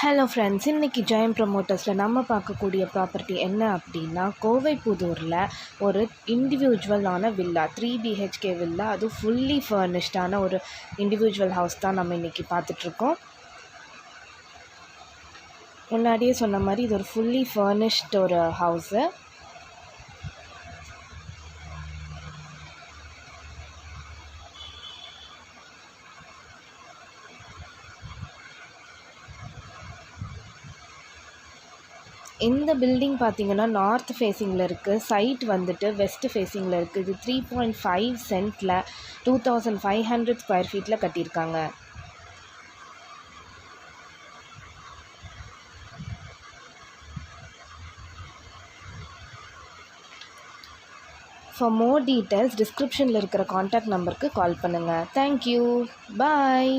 Hello friends, இன்றைக்கி ஜெயம் ப்ரமோட்டர்ஸில் நம்ம பார்க்கக்கூடிய ப்ராப்பர்ட்டி என்ன அப்படின்னா, கோவை புதூரில் ஒரு இண்டிவிஜுவலான வில்லா, 3 BHK வில்லா, அது ஃபுல்லி ஃபர்னிஷ்டான ஒரு இண்டிவிஜுவல் ஹவுஸ் தான் நம்ம இன்றைக்கி பார்த்துட்ருக்கோம். முன்னாடியே சொன்ன மாதிரி இது ஒரு ஃபுல்லி ஃபர்னிஷ்ட் ஒரு ஹவுஸு. இந்த பில்டிங் பார்த்திங்கன்னா நார்த் ஃபேஸிங்கில் இருக்குது. சைட் வந்துட்டு வெஸ்ட் ஃபேஸிங்கில் இருக்குது. இது 3.5 சென்ட்டில் 2500 ஸ்கொயர் ஃபீட்டில் கட்டியிருக்காங்க. ஃபார் மோர் டீட்டெயில்ஸ் டிஸ்கிரிப்ஷனில் இருக்கிற காண்டாக்ட் நம்பருக்கு கால் பண்ணுங்கள். தேங்க்யூ. பாய்.